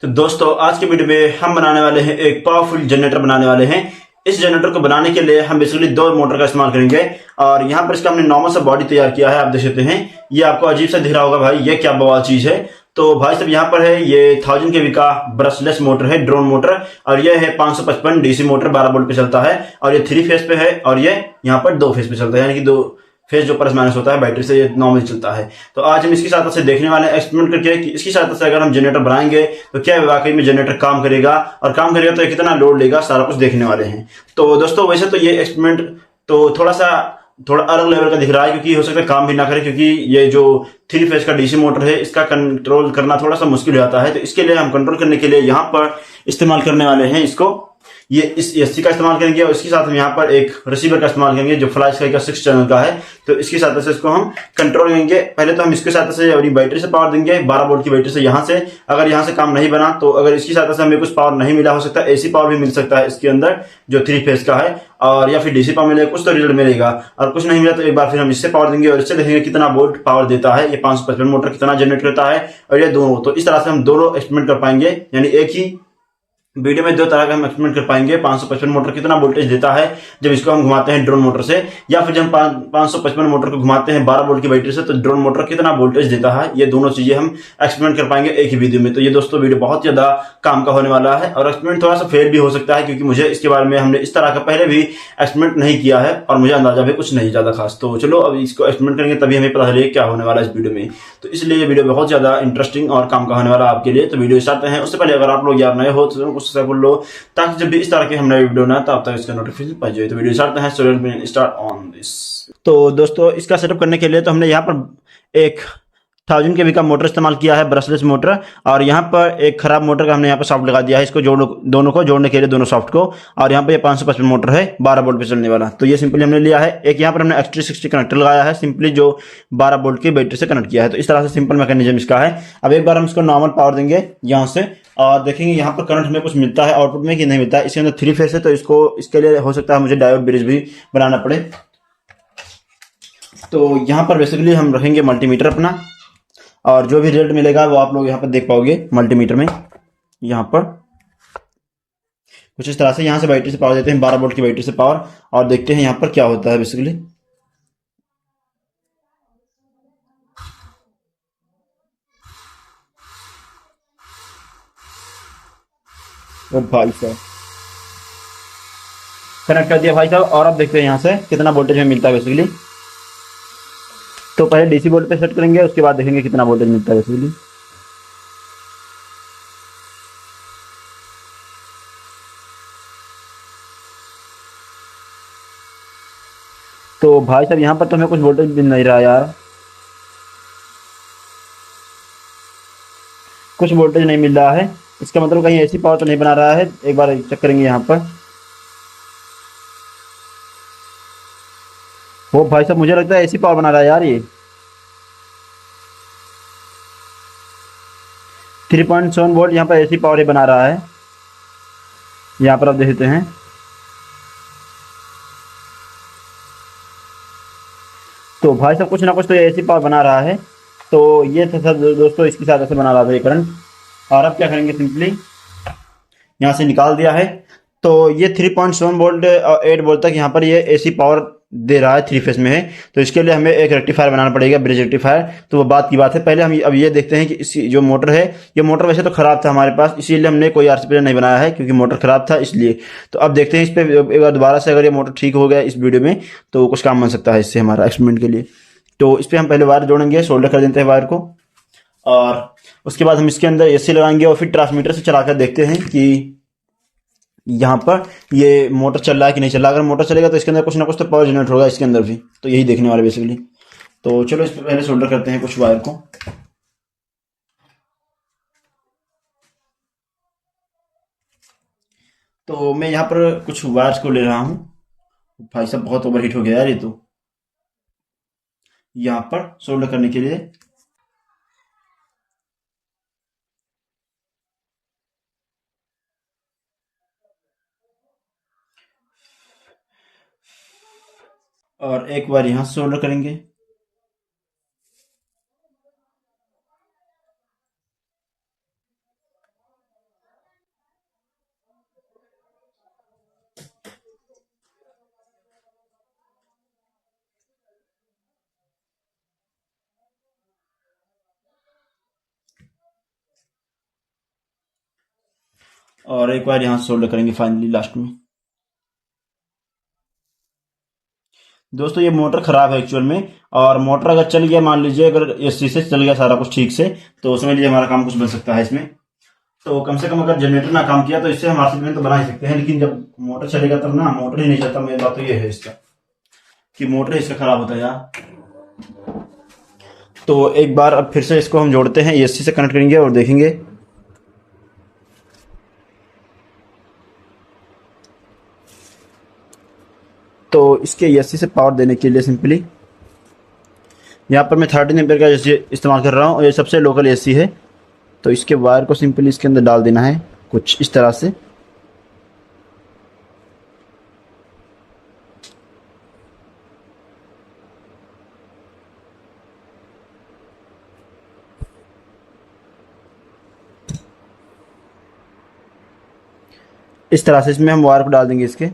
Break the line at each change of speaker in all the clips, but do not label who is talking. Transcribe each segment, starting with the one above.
तो दोस्तों आज के वीडियो में हम बनाने वाले हैं एक पावरफुल जनरेटर बनाने वाले हैं। इस जनरेटर को बनाने के लिए हम बेसिकली दो मोटर का इस्तेमाल करेंगे और यहाँ पर इसका हमने नॉर्मल सा बॉडी तैयार किया है। आप देख सकते हैं, ये आपको अजीब सा दिख रहा होगा, भाई ये क्या बवाल चीज है। तो भाई साहब यहाँ पर है ये 1000 kV का ब्रशलेस मोटर है, ड्रोन मोटर, और ये है 555 डीसी मोटर 12 वोल्ट पे चलता है और ये 3 फेज पे है और ये यहाँ पर 2 फेज पे चलता है, यानी कि 2 फेज जो प्लस माइनस होता है बैटरी से ये नॉर्मल चलता है। तो आज हम इसकी सहायता से देखने वाले हैं एक्सपेरिमेंट करके कि इसकी सहायता से अगर हम जनरेटर बनाएंगे तो क्या वाकई में जनरेटर काम करेगा, और काम करेगा तो कितना लोड लेगा, सारा कुछ देखने वाले हैं। तो दोस्तों वैसे तो ये एक्सपेरिमेंट तो थोड़ा अलग लेवल का दिख रहा है, क्योंकि हो सकता है काम भी ना करे, क्योंकि ये जो 3 फेज का डीसी मोटर है इसका कंट्रोल करना थोड़ा सा मुश्किल हो जाता है। तो इसके लिए हम कंट्रोल करने के लिए यहाँ पर इस्तेमाल करने वाले हैं इसको, ये इस एससी का इस्तेमाल करेंगे और इसके साथ हम यहाँ पर एक रिसीवर का इस्तेमाल करेंगे जो फ्लाई स्काई का 6 चैनल का है। तो इसकी सहायता से इसको हम कंट्रोल करेंगे। पहले तो हम इसके सहायता से अपनी बैटरी से पावर देंगे, 12 वोल्ट की बैटरी से। यहाँ से अगर यहाँ से काम नहीं बना तो अगर इसकी सहायता से हमें कुछ पावर नहीं मिला, हो सकता है एसी पावर भी मिल सकता है इसके अंदर जो 3 फेज का है, और या फिर डीसी पावर मिलेगा, कुछ तो रिजल्ट मिलेगा। और कुछ नहीं मिला तो एक बार फिर हम इससे पावर देंगे और इससे देखेंगे कितना वोल्ट पावर देता है, ये 555 मोटर कितना जनरेट करता है, और ये दोनों। तो इस तरह से हम दोनों एक्सपेरिमेंट कर पाएंगे, यानी एक ही वीडियो में 2 तरह का हम एक्सपेरिमेंट कर पाएंगे। 555 मोटर कितना वोल्टेज देता है जब इसको हम घुमाते हैं ड्रोन मोटर से, या फिर जब 555 मोटर को घुमाते हैं 12 वोल्ट की बैटरी से तो ड्रोन मोटर कितना वोल्टेज देता है। ये दोनों चीजें हम एक्सपेरिमेंट कर पाएंगे एक ही वीडियो में। तो ये दोस्तों वीडियो बहुत ज्यादा काम का होने वाला है, और एक्सपेरिमेंट थोड़ा सा फेल भी हो सकता है, क्योंकि मुझे इसके बारे में हमने इस तरह का पहले भी एक्सपेरिमेंट नहीं किया है और मुझे अंदाजा भी कुछ नहीं ज्यादा खास। तो चलो अब इसको एक्सपेरिमेंट करेंगे तभी हमें पता चलेगा क्या होने वाला है इस वीडियो में। तो इसलिए ये वीडियो बहुत ज्यादा इंटरेस्टिंग और काम का होने वाला आपके लिए। तो वीडियो स्टार्ट हैं उससे पहले अगर आप लोग यार नए हो तो कुछ सब्सक्राइब कर लो, ताकि जब भी इस तरह के हम नए वीडियो ना तब तक इसका नोटिफिकेशन पाई जाए। तो वीडियो स्टार्ट है, स्टार्ट ऑन दिस। तो दोस्तों इसका सेटअप करने के लिए तो हमने यहाँ पर एक 1000 kV का मोटर इस्तेमाल किया है, ब्रशलेस मोटर, और यहाँ पर एक खराब मोटर का हमने यहाँ पर सॉफ्ट लगा दिया है, इसको दोनों को जोड़ने के लिए, दोनों सॉफ्ट को। और यहाँ पे ये 555 मोटर है 12 वोल्ट पे चलने वाला। तो ये सिंपली हमने लिया है। एक यहाँ पर हमने XT60 कनेक्टर लगाया है सिंपली, जो 12 वोल्ट की बैटरी से कनेक्ट किया है। तो इस तरह से सिंपल मैकेनिज्म इसका है। अब एक बार हम इसको नॉर्मल पावर देंगे यहाँ से और देखेंगे यहाँ पर करंट हमें कुछ मिलता है आउटपुट में कि नहीं मिलता है। इसके अंदर 3 फेज है तो इसके लिए हो सकता है मुझे डायोड ब्रिज भी बनाना पड़े। तो यहाँ पर बेसिकली हम रखेंगे मल्टीमीटर अपना, और जो भी रिजल्ट मिलेगा वो आप लोग यहाँ पर देख पाओगे मल्टीमीटर में। यहाँ पर कुछ इस तरह से यहाँ से बैटरी से पावर देते हैं, 12 वोल्ट की बैटरी से पावर, और देखते हैं यहाँ पर क्या होता है बेसिकली। ओ भाई साहब, कनेक्ट कर दिया भाई साहब, और अब देखते हैं यहाँ से कितना वोल्टेज हमें मिलता है बेसिकली। तो पहले डीसी वोल्ट पे सेट करेंगे, उसके बाद देखेंगे कितना वोल्टेज मिलता है बेसिकली। तो भाई साहब यहाँ पर तो हमें कुछ वोल्टेज मिल नहीं रहा यार, कुछ वोल्टेज नहीं मिल रहा है। इसका मतलब कहीं ऐसी पावर तो नहीं बना रहा है। एक बार चेक करेंगे यहाँ पर। वो भाई साहब मुझे लगता है ऐसी पावर बना रहा है यार, ये 3.7 वोल्ट यहाँ पर ऐसी पावर ही बना रहा है। यहाँ पर आप देखते हैं, तो भाई साहब कुछ ना कुछ तो ये ऐसी पावर बना रहा है। तो ये था दोस्तों इसकी सहायता से बना रहा था ये करंट। और अब क्या करेंगे, सिंपली यहाँ से निकाल दिया है। तो ये 3.7 वोल्ट और 8 वोल्ट तक यहाँ पर ये एसी पावर दे रहा है, 3 फेज में है। तो इसके लिए हमें एक रेक्टिफायर बनाना पड़ेगा, ब्रिज रेक्टिफायर। तो वो बात की बात है। पहले हम अब ये देखते हैं कि इस जो मोटर है, ये मोटर वैसे तो खराब था हमारे पास, इसीलिए हमने कोई आरसीपी नहीं बनाया है, क्योंकि मोटर खराब था इसलिए। तो अब देखते हैं इस पर एक बार दोबारा से अगर ये मोटर ठीक हो गया इस वीडियो में तो कुछ काम बन सकता है इससे हमारा एक्सपेरिमेंट के लिए। तो इस पर हम पहले वायर जोड़ेंगे, सोल्डर कर देते हैं वायर को, और उसके बाद हम इसके अंदर एसी लगाएंगे और फिर ट्रांसमीटर से चलाकर देखते हैं कि यहाँ पर ये मोटर चल रहा है कि नहीं चल रहा। अगर मोटर चलेगा तो इसके अंदर कुछ ना कुछ तो पावर जनरेट होगा इसके अंदर भी। तो यही देखने वाले बेसिकली। तो चलो इस पर पहले सोल्डर करते हैं कुछ वायर को। तो मैं यहाँ पर कुछ वायर्स को ले रहा हूँ। भाई साहब बहुत ओवरहीट हो गया यार ये तो, यहाँ पर सोल्डर करने के लिए। और एक बार यहाँ सोल्डर करेंगे। और एक बार यहाँ से सोल्डर करेंगे फाइनली लास्ट में। दोस्तों ये मोटर खराब है एक्चुअल में, और मोटर अगर चल गया, मान लीजिए अगर एसी से चल गया सारा कुछ ठीक से, तो उसमें लिए हमारा काम कुछ बन सकता है इसमें। तो कम से कम अगर जनरेटर ना काम किया तो इससे हम आरसीबी में तो बना ही सकते हैं, लेकिन जब मोटर चलेगा तब ना, मोटर ही नहीं चलता। मेरी बात तो ये है इसका कि मोटर इसका खराब होता है यार। तो एक बार अब फिर से इसको हम जोड़ते हैं, एसी से कनेक्ट करेंगे और देखेंगे। तो इसके एसी से पावर देने के लिए सिंपली यहाँ पर मैं 13 एम्पीयर का एसी इस्तेमाल कर रहा हूँ, और ये सबसे लोकल एसी है। तो इसके वायर को सिंपली इसके अंदर डाल देना है कुछ इस तरह से। इस तरह से इसमें हम वायर को डाल देंगे इसके,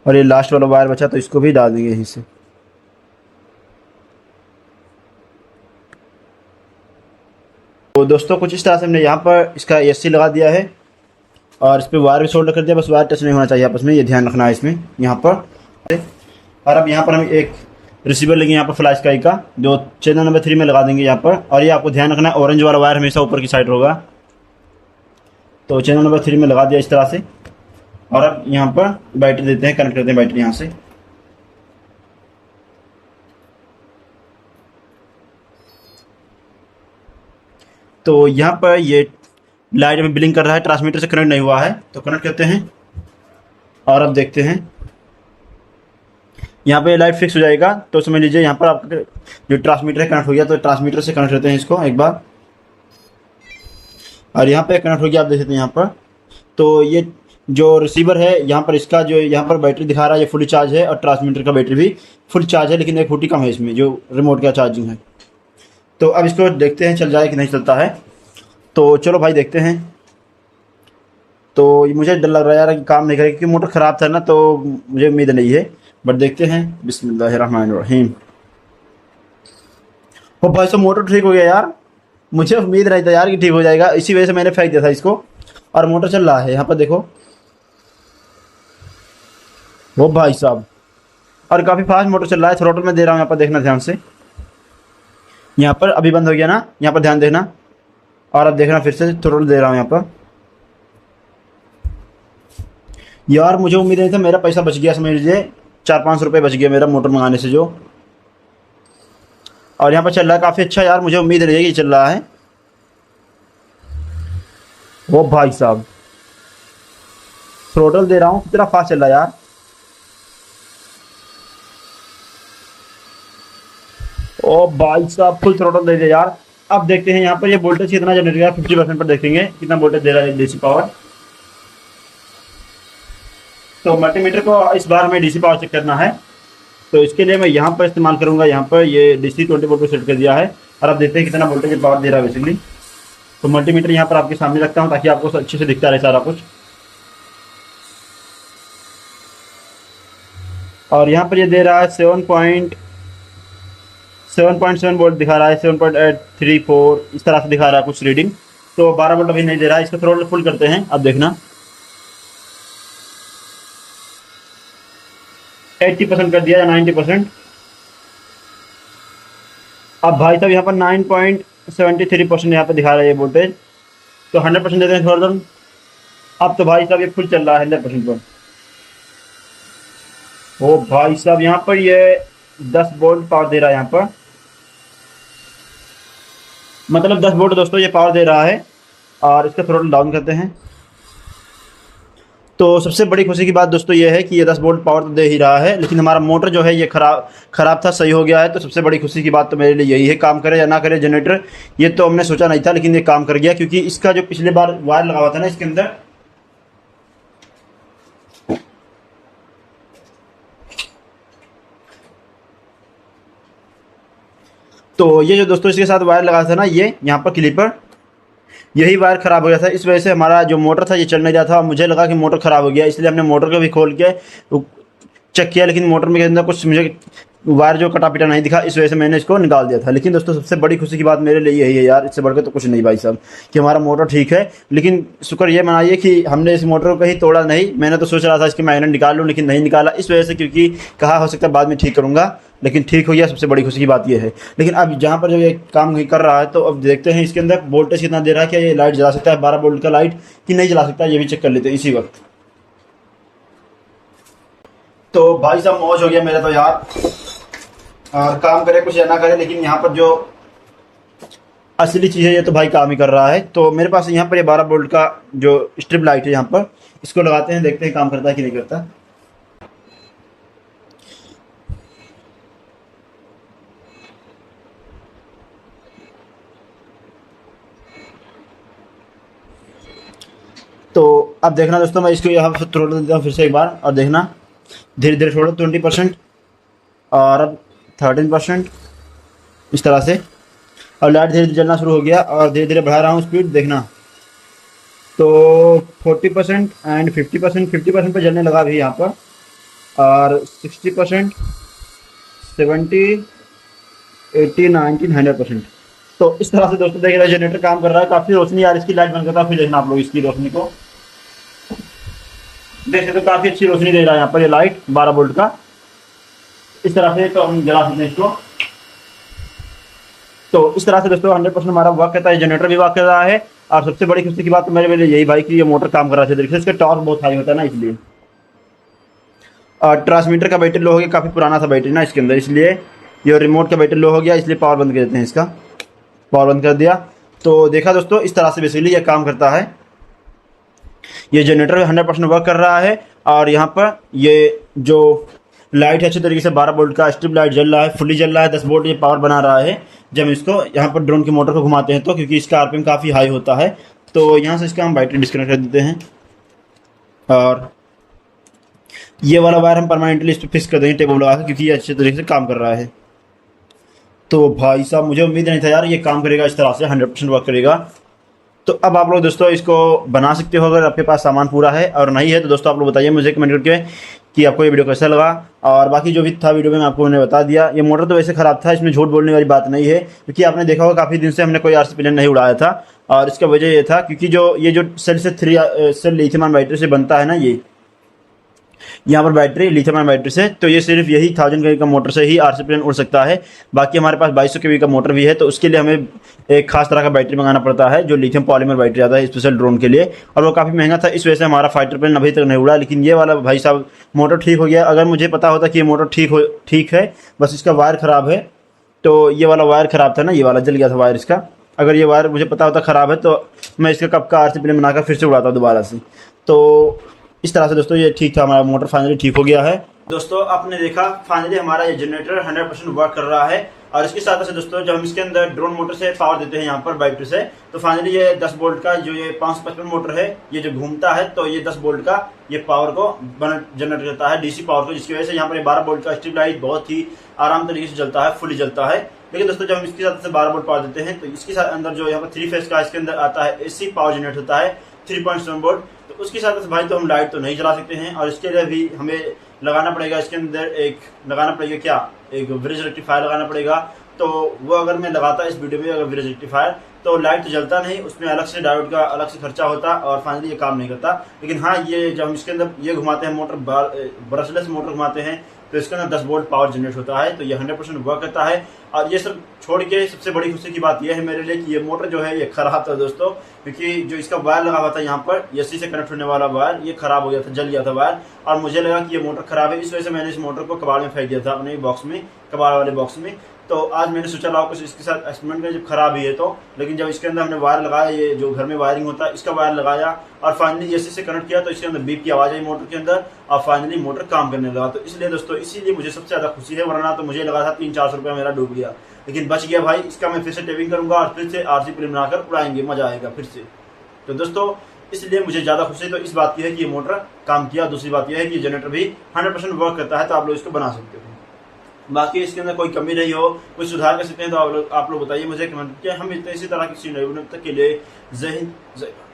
और ये लास्ट वाला वायर बचा तो इसको भी डाल देंगे यहीं से। तो दोस्तों कुछ इस तरह से हमने यहाँ पर इसका एसी लगा दिया है, और इस पर वायर भी सोल्डर कर दिया, बस वायर टच नहीं होना चाहिए आपस में, ये ध्यान रखना है इसमें यहाँ पर। और अब यहाँ पर हम एक रिसीवर लेंगे यहाँ पर फ्लैश स्काई का, जो चैनल नंबर 3 में लगा देंगे यहाँ पर। और ये आपको ध्यान रखना है, ऑरेंज वाला वायर हमेशा ऊपर की साइड होगा। तो चैनल नंबर 3 में लगा दिया इस तरह से, और अब यहाँ पर बैटरी देते हैं, कनेक्ट करते हैं बैटरी यहाँ से। तो यहाँ पर ये लाइट में ब्लिंक कर रहा है, ट्रांसमीटर से कनेक्ट नहीं हुआ है, तो कनेक्ट करते हैं। और अब देखते हैं यहाँ पे लाइट फिक्स हो जाएगा। तो समझ लीजिए यहाँ पर आपका जो ट्रांसमीटर है कनेक्ट हो गया। तो ट्रांसमीटर से कनेक्ट करते हैं इसको एक बार, और यहाँ पे कनेक्ट हो गया, आप देख सकते हैं यहाँ पर। तो ये जो रिसीवर है यहाँ पर, इसका जो यहाँ पर बैटरी दिखा रहा है ये फुल चार्ज है, और ट्रांसमीटर का बैटरी भी फुल चार्ज है, लेकिन एक फुटी कम है इसमें जो रिमोट का चार्जिंग है। तो अब इसको देखते हैं चल जाए कि नहीं चलता है। तो चलो भाई देखते हैं। तो मुझे डर लग रहा है यार कि काम नहीं करेगा, क्योंकि मोटर ख़राब था ना, तो मुझे उम्मीद नहीं है, बट देखते हैं। बिस्मिल्लाहिर्रहमानिर्रहीम। ओ भाई साहब मोटर ठीक हो गया यार, मुझे उम्मीद नहीं था यार कि ठीक हो जाएगा, इसी वजह से मैंने फेंक दिया था इसको। और मोटर चल रहा है यहाँ पर देखो, वो भाई साहब, और काफ़ी फास्ट मोटर चल रहा है। थ्रोटल में दे रहा हूँ यहाँ पर, देखना ध्यान से। यहाँ पर अभी बंद हो गया ना, यहाँ पर ध्यान देना, और अब देखना फिर से थ्रोटल दे रहा हूँ यहाँ पर। यार मुझे उम्मीद नहीं था, मेरा पैसा बच गया, समझ लीजिए 400-500 रुपये बच गया मेरा मोटर मंगाने से जो। और यहाँ पर चल रहा है काफ़ी अच्छा यार, मुझे उम्मीद नहीं है कि चल रहा है। वो भाई साहब थ्रोटल दे रहा हूँ, कितना फास्ट चल रहा है यार। ओ भाई साहब फुल थ्रोटल दे दिया यार। अब देखते हैं यहाँ पर ये वोल्टेज कितना जनरेट किया, 50% पर देखेंगे कितना वोल्टेज दे रहा है डीसी पावर। तो मल्टीमीटर को इस बार हमें डीसी पावर चेक करना है, तो इसके लिए मैं यहाँ पर इस्तेमाल करूँगा। यहाँ पर ये डीसी 20 वोल्ट पर सेट कर दिया है, और अब देखते हैं कितना वोल्टेज पावर दे रहा है बेसिकली। तो मल्टीमीटर यहाँ पर आपके सामने रखता हूँ ताकि आपको अच्छे से दिखता रहे सारा कुछ। और यहाँ पर ये दे रहा है 7.7 वोल्ट दिखा रहा है, 7.834 इस तरह से दिखा रहा है कुछ रीडिंग। तो 12 वोल्ट अभी नहीं दे रहा है, इसको थ्रोटल फुल करते हैं। अब देखना 80% कर दिया या 90%। अब भाई साहब यहाँ पर 9.73% यहाँ पर दिखा रहा है ये वोल्टेज, तो 100% देते हैं थ्रोटल। अब तो भाई साहब ये फुल चल रहा है 100% पर। ओ भाई साहब यहाँ पर ये 10 वोल्ट पावर दे रहा है यहाँ पर, मतलब 10 वोल्ट दोस्तों ये पावर दे रहा है। और इसका थ्रोटल डाउन करते हैं। तो सबसे बड़ी खुशी की बात दोस्तों ये है कि ये 10 वोल्ट पावर तो दे ही रहा है, लेकिन हमारा मोटर जो है ये ख़राब था, सही हो गया है। तो सबसे बड़ी खुशी की बात तो मेरे लिए यही है, काम करे या ना करे जनरेटर, ये तो हमने सोचा नहीं था, लेकिन ये काम कर गया। क्योंकि इसका जो पिछले बार वायर लगा हुआ था ना इसके अंदर, तो ये जो दोस्तों इसके साथ वायर लगा था ना, ये यहाँ पर क्लिपर, यही वायर ख़राब हो गया था। इस वजह से हमारा जो मोटर था ये चल नहीं रहा था। मुझे लगा कि मोटर ख़राब हो गया, इसलिए हमने मोटर को भी खोल के चेक किया, लेकिन मोटर में के अंदर कुछ मुझे वायर जो कटा पिटा नहीं दिखा, इस वजह से मैंने इसको निकाल दिया था। लेकिन दोस्तों सबसे बड़ी खुशी की बात मेरे लिए यही है यार, इससे बढ़कर तो कुछ नहीं भाई साहब, कि हमारा मोटर ठीक है। लेकिन शुक्र ये मनाइए कि हमने इस मोटर को कहीं तोड़ा नहीं। मैंने तो सोच रहा था इसकी मैग्नेट निकाल लूँ, लेकिन नहीं निकाला, इस वजह से, क्योंकि कहा हो सकता है बाद में ठीक करूँगा, लेकिन ठीक हो गया। सबसे बड़ी खुशी की बात यह है। लेकिन अब जहाँ पर जो ये काम कर रहा है, तो अब देखते हैं इसके अंदर वोल्टेज कितना दे रहा है, क्या ये लाइट जला सकता है 12 वोल्ट का लाइट कि नहीं जला सकता, ये भी चेक कर लेते हैं इसी वक्त। तो भाई साहब मौज हो गया मेरा तो यार, और काम करे कुछ या ना करे, लेकिन यहाँ पर जो असली चीज़ है ये तो भाई काम ही कर रहा है। तो मेरे पास यहाँ पर ये 12 वोल्ट का जो स्ट्रिप लाइट है, यहाँ पर इसको लगाते हैं, देखते हैं काम करता है कि नहीं करता। तो अब देखना दोस्तों, मैं इसको यहाँ पर छोड़ देता हूँ फिर से एक बार, और देखना धीरे धीरे छोड़ो, 20% और अब 13%, इस तरह से। और लाइट धीरे धीरे जलना शुरू हो गया, और धीरे धीरे बढ़ा रहा हूँ स्पीड, देखना। तो 40% एंड 50%, 50% पर जलने लगा अभी यहाँ पर, और 60%, 70, 80, 90, 100%। तो इस तरह से दोस्तों देख रहे जनरेटर काम कर रहा है। काफ़ी रोशनी यार इसकी, लाइट बंद करता है फिर देखना आप लोग इसकी रोशनी को, देख सकते हो काफ़ी अच्छी रोशनी दे रहा है यहाँ पर ये लाइट 12 वोल्ट का। इस तरह से तो हम जला सकते हैं इसको। तो इस तरह से दोस्तों 100% हमारा वर्क करता है, जनरेटर भी वर्क कर रहा है। और सबसे बड़ी खुशी की बात तो मेरे लिए यही भाई कि ये मोटर काम कर रहा है। देखिए इसका टॉर्क बहुत हाई होता है ना, इसलिए। और ट्रांसमीटर का बैटरी लो हो गया, काफ़ी पुराना था बैटरी ना इसके अंदर, इसलिए ये रिमोट का बैटरी लो हो गया, इसलिए पावर बंद कर देते हैं इसका। पावर बंद कर दिया। तो देखा दोस्तों, इस तरह से बेसिकली ये काम करता है। ये जनरेटर 100% वर्क कर रहा है। और यहाँ पर ये जो लाइट है अच्छे तरीके से 12 वोल्ट का स्ट्रिप लाइट जल रहा है, फुली जल रहा है, 10 वोल्ट ये पावर बना रहा है। जब इसको यहाँ पर ड्रोन की मोटर को घुमाते हैं तो, क्योंकि इसका आरपीएम काफ़ी हाई होता है, तो यहाँ से इसका हम बैटरी डिस्कनेक्ट कर देते हैं। और ये वाला वायर हम परमानेंटली इस पर फिक्स कर देंगे टेबल लगा के, क्योंकि ये अच्छे तरीके से काम कर रहा है। तो भाई साहब मुझे उम्मीद नहीं था यार ये काम करेगा इस तरह से, 100% वर्क करेगा। तो अब आप लोग दोस्तों इसको बना सकते हो अगर आपके पास सामान पूरा है, और नहीं है तो दोस्तों आप लोग बताइए मुझे कमेंट करके कि आपको ये वीडियो कैसा लगा। और बाकी जो भी था वीडियो में आपको मैंने बता दिया। ये मोटर तो वैसे ख़राब था, इसमें झूठ बोलने वाली बात नहीं है, क्योंकि आपने देखा होगा काफ़ी दिन से हमने कोई आरसी प्लेन नहीं उड़ाया था। और इसका वजह ये था क्योंकि ये जो सेल से 3 सेल लिथियम आयन बैटरी से बनता है ना, ये यहाँ पर बैटरी लिथियम आयन बैटरी से, तो ये सिर्फ यही 1000 kW का मोटर से ही आरसी प्लेन उड़ सकता है। बाकी हमारे पास 2200 kW का मोटर भी है, तो उसके लिए हमें एक खास तरह का बैटरी मंगाना पड़ता है, जो लिथियम पॉलीमर बैटरी आता है स्पेशल ड्रोन के लिए, और वो काफ़ी महंगा था। इस वजह से हमारा फाइटर प्लेन अभी तक नहीं उड़ा। लेकिन ये वाला भाई साहब मोटर ठीक हो गया। अगर मुझे पता होता कि ये मोटर ठीक है, बस इसका वायर ख़राब है, तो ये वाला वायर ख़राब था ना, ये वाला जल गया था वायर इसका। अगर ये वायर मुझे पता होता ख़राब है, तो मैं इसका कब का आरसी प्लेन बनाकर फिर से उड़ाता दोबारा से। तो इस तरह से दोस्तों ये ठीक था, हमारा मोटर फाइनली ठीक हो गया है। दोस्तों आपने देखा फाइनली हमारा ये जनरेटर 100% वर्क कर रहा है। और इसके साथ साथ दोस्तों जब हम इसके अंदर ड्रोन मोटर से पावर देते हैं यहाँ पर बैटरी से, तो फाइनली ये 10 वोल्ट का जो ये 555 मोटर है, ये जो घूमता है, तो ये 10 वोल्ट का ये पावर को जनरेट करता है, डीसी पावर को, जिसकी वजह से यहाँ पर 12 वोल्ट का स्ट्रिप लाइट बहुत ही आराम तरीके से जलता है, फुली जलता है। लेकिन दोस्तों जब हम इसके साथ 12 वोल्ट पावर देते हैं, तो इसके साथ अंदर जो यहाँ पर 3 फेज का इसके अंदर आता है एसी पावर जनरेट होता है 3.7 वोल्ट। तो उसके साथ भाई तो हम लाइट तो नहीं जला सकते हैं, और इसके लिए भी हमें लगाना पड़ेगा इसके अंदर एक ब्रिज रेक्टिफायर लगाना पड़ेगा। तो वो अगर मैं लगाता इस वीडियो में अगर ब्रिज रेक्टिफायर, तो लाइट तो जलता नहीं, उसमें अलग से डायोड का अलग से खर्चा होता, और फाइनली ये काम नहीं करता। लेकिन हाँ, ये जब हम इसके अंदर ये घुमाते हैं मोटर, ब्रशलेस मोटर घुमाते हैं, तो इसके अंदर 10 वोल्ट पावर जनरेट होता है। तो ये 100% वर्क करता है। और ये सब छोड़ के सबसे बड़ी खुशी की बात यह है मेरे लिए कि ये मोटर जो है ये खराब था दोस्तों, क्योंकि जो इसका वायर लगा हुआ था यहाँ पर एसी से कनेक्ट होने वाला वायर, ये खराब हो गया था, जल गया था वायर। और मुझे लगा कि ये मोटर खराब है, इस वजह से मैंने इस मोटर को कबाड़ में फेंक दिया था, अपने बॉक्स में, कबाड़ वाले बॉक्स में। तो आज मैंने सोचा लाओ कुछ इसके साथ एक्सपेरिमेंट करें, जब खराब ही है तो। लेकिन जब इसके अंदर हमने वायर लगाया, ये जो घर में वायरिंग होता है इसका वायर लगाया, और फाइनली एसी से कनेक्ट किया, तो इसके अंदर बीप की आवाज़ आई मोटर के अंदर, और फाइनली मोटर काम करने लगा। तो इसलिए दोस्तों इसीलिए मुझे सबसे ज़्यादा खुशी है, वरना तो मुझे लगा था 300-400 रुपया मेरा डूब गया। लेकिन बच गया भाई। इसका मैं फिर से टेपिंग करूंगा और फिर से आरसी प्लेन बनाकर उड़ाएंगे, मजा आएगा फिर से। तो दोस्तों इसलिए मुझे ज़्यादा खुशी तो इस बात की है कि ये मोटर काम किया। दूसरी बात यह है कि जनरेटर भी 100% वर्क करता है, तो आप लोग इसको बना सकते हो। बाकी इसके अंदर कोई कमी नहीं हो, कुछ सुधार कर सकते हैं, तो आप लोग बताइए मुझे कमेंट किया। हम इसी तरह की चीज़ नहीं, तक के लिए जय हिंद जय भारत।